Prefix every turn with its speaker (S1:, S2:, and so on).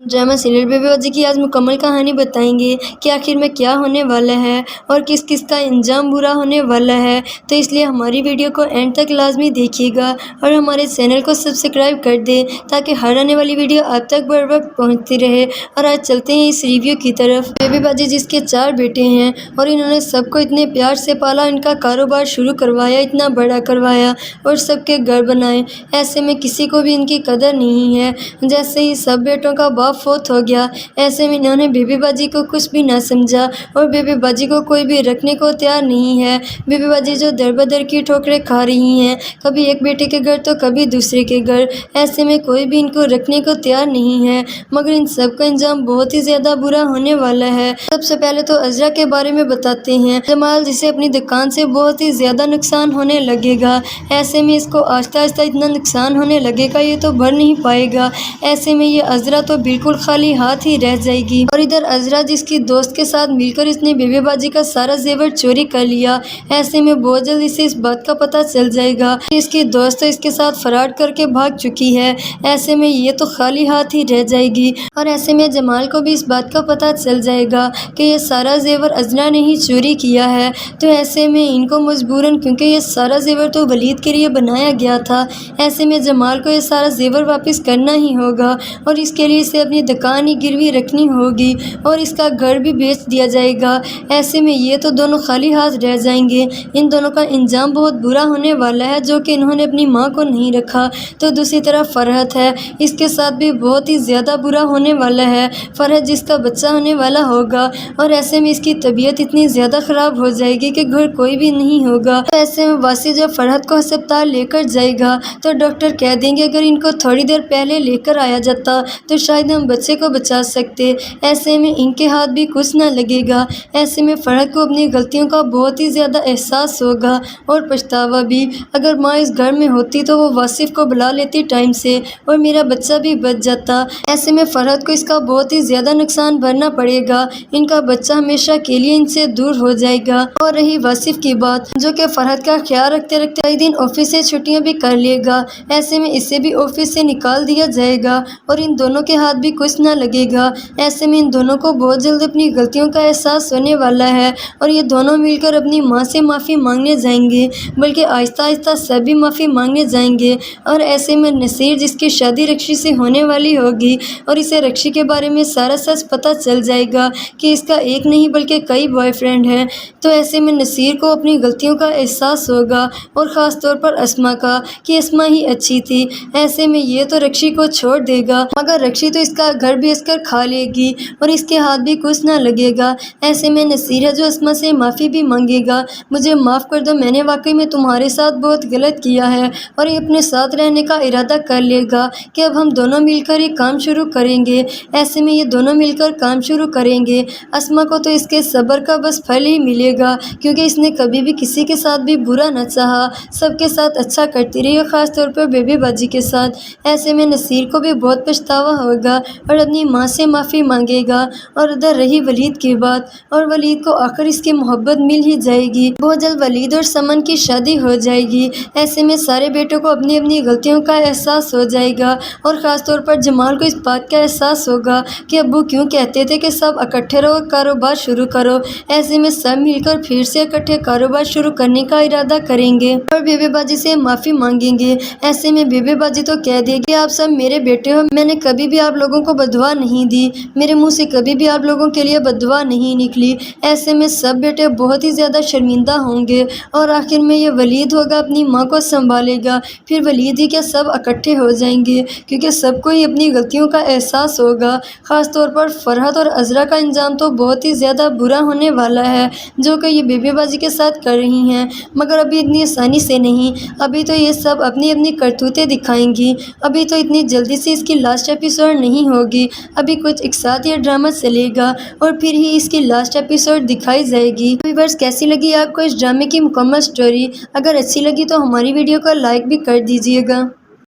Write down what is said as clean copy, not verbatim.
S1: Drama serial baby बाजी की आज मुकम्मल कहानी बताएंगे कि आखिर में क्या होने वाला है और किस किस का इंजाम बुरा होने वाला है। तो इसलिए हमारी वीडियो को एंड तक लाजमी देखिएगा और हमारे चैनल को सब्सक्राइब कर दें ताकि हर आने वाली वीडियो आप तक बर वक्त पहुँचती रहे। और आज चलते हैं इस रिव्यू की तरफ। बेबी बाजी जिसके 4 बेटे हैं और इन्होंने सबको इतने प्यार से पाला, इनका कारोबार शुरू करवाया, इतना बड़ा करवाया और सबके घर बनाए। ऐसे में किसी को भी इनकी कदर नहीं है। जैसे ही सब बेटों का बाप फोत हो गया, ऐसे में इन्होंने बेबी बाजी को कुछ भी ना समझा और बेबी बाजी को कोई भी रखने को तैयार नहीं है। बेबी बाजी जो दर बदर की ठोकरें खा रही हैं, कभी एक बेटे के घर तो कभी दूसरे के घर। ऐसे में कोई भी इनको रखने को तैयार नहीं है, मगर इन सब का इंजाम बहुत ही ज़्यादा बुरा होने वाला है। सबसे पहले तो अजरा के बारे में बताते हैं। जमाल जिसे अपनी दुकान से बहुत ही ज़्यादा नुकसान होने लगेगा। ऐसे में इसको आहिस्ता आहिस्ता इतना नुकसान होने लगेगा, ये तो भर नहीं पाएगा। ऐसे में ये अजरा तो बिल्कुल खाली हाथ ही रह जाएगी। और इधर अजरा जिसकी दोस्त के साथ मिलकर इसने बेबी बाजी का सारा जेवर चोरी कर लिया। ऐसे में बहुत जल्द इसे इस बात का पता चल जाएगा कि इसकी दोस्त इसके साथ फराड करके भाग चुकी है। ऐसे में ये तो खाली हाथ ही रह जाएगी। और ऐसे में जमाल को भी इस बात का पता चल जाएगा कि ये सारा जेवर अजरा ने ही चोरी किया है। तो ऐसे में इनको मजबूरन, क्योंकि ये सारा जेवर तो वलीद के लिए बनाया गया था, ऐसे में जमाल को ये सारा जेवर वापस करना ही होगा और इसके लिए इसे अपनी दुकान ही गिरवी रखनी होगी और इसका घर भी बेच दिया जाएगा। ऐसे में ये तो दोनों खाली हाथ रह जाएंगे। इन दोनों का इंजाम बहुत बुरा होने वाला है, जो कि इन्होंने अपनी माँ को नहीं रखा। तो दूसरी तरफ फरहत है, इसके साथ भी बहुत ही ज़्यादा बुरा होने वाला है। फरहत जिसका बच्चा होने वाला होगा और ऐसे में इसकी तबीयत इतनी ज़्यादा ख़राब हो जाएगी कि घर कोई भी नहीं होगा। तो ऐसे में वासी जब फरहत को अस्पताल लेकर जाएगा तो डॉक्टर कह देंगे अगर इनको थोड़ी देर पहले लेकर आया जाता तो शायद हम बच्चे को बचा सकते। ऐसे में इनके हाथ भी कुछ ना लगेगा। ऐसे में फरहत को अपनी गलतियों का बहुत ही ज़्यादा एहसास होगा और पछतावा भी। अगर माँ इस घर में होती तो वो वासिफ को बुला लेती टाइम से और मेरा बच्चा भी बच जाता। ऐसे में फरहत को इसका बहुत ही ज़्यादा नुकसान भरना पड़ेगा। इनका बच्चा हमेशा के लिए इनसे दूर हो जाएगा। और रही वासिफ की बात, जो कि फरहत का ख्याल रखते रखते कई दिन ऑफिस से छुट्टियाँ भी कर लेगा। ऐसे में इसे भी ऑफिस से निकाल दिया जाएगा और इन दोनों के हाथ भी कुछ ना लगेगा। ऐसे में इन दोनों को बहुत जल्द अपनी गलतियों का एहसास होने वाला है और ये दोनों मिलकर अपनी माँ से माफ़ी मांगने जाएंगे, बल्कि आहिस्ता आहिस्ता सभी माफ़ी मांगने जाएंगे। और ऐसे में नसीर जिसकी शादी रक्षी से होने वाली होगी और इसे रक्षी के बारे में सारा सच पता चल जाएगा कि इसका एक नहीं बल्कि कई बॉयफ्रेंड हैं। तो ऐसे में नसीर को अपनी गलतियों का एहसास होगा और ख़ास तौर पर अस्मा का, कि अस्मा ही अच्छी थी। ऐसे में ये तो रक्षी को छोड़ देगा, मगर रक्षी तो इसका घर बेचकर खा लेगी और इसके हाथ भी कुछ ना लगेगा। ऐसे में नसीर है जो अस्मा से माफ़ी भी मांगेगा, मुझे माफ़ कर दो, मैंने वाकई में तुम्हारे साथ बहुत गलत किया है। और ये अपने साथ रहने का इरादा कर लेगा कि अब हम दोनों मिलकर ये काम शुरू करेंगे। ऐसे में ये दोनों मिलकर काम शुरू करेंगे। अस्मा को तो इसके सब्र का बस फल ही मिलेगा, क्योंकि इसने कभी भी किसी के साथ भी बुरा न चाहा, सबके साथ अच्छा करती रही, ख़ास तौर पर बेबी बाजी के साथ। ऐसे में नसीर को भी बहुत पछतावा होगा और अपनी माँ से माफ़ी मांगेगा। और उधर रही वलीद की बात, और वलीद को आखिर इसकी मोहब्बत मिल ही जाएगी। बहुत जल्द वलीद और समन की शादी हो जाएगी। ऐसे में सारे बेटों को अपनी अपनी गलतियों का एहसास हो जाएगा और ख़ास तौर पर जमाल को इस बात का एहसास होगा कि अब्बू क्यों कहते थे कि सब इकट्ठे रहो, कारोबार शुरू करो। ऐसे में सब मिलकर फिर से इकट्ठे कारोबार शुरू करने का इरादा करेंगे और बेबी बाजी से माफ़ी मांगेंगे। ऐसे में बेबी बाजी तो कह देगी आप सब मेरे बेटे हो, मैंने कभी भी आप लोगों को बददुआ नहीं दी, मेरे मुंह से कभी भी आप लोगों के लिए बददुआ नहीं निकली। ऐसे में सब बेटे बहुत ही ज़्यादा शर्मिंदा होंगे और आखिर में ये वलीद होगा अपनी माँ को संभालेगा। फिर वलीद ही क्या सब इकट्ठे हो जाएंगे, क्योंकि सबको ही अपनी गलतियों का एहसास होगा। ख़ास तौर पर फरहत और अजरा का इंजाम तो बहुत ही ज़्यादा बुरा होने वाला है, जो कि ये बेबी बाजी के साथ कर रही हैं, मगर अभी इतनी आसानी से नहीं। अभी तो ये सब अपनी अपनी करतूतें दिखाएंगी। अभी तो इतनी जल्दी से इसकी लास्ट एपिसोड नहीं होगी, अभी कुछ एक साथ ये ड्रामा चलेगा और फिर ही इसकी लास्ट एपिसोड दिखाई जाएगी। व्यूअर्स, कैसी लगी आपको इस ड्रामे की मुकम्मल स्टोरी? अगर अच्छी लगी तो हमारी वीडियो को लाइक भी कर दीजिएगा।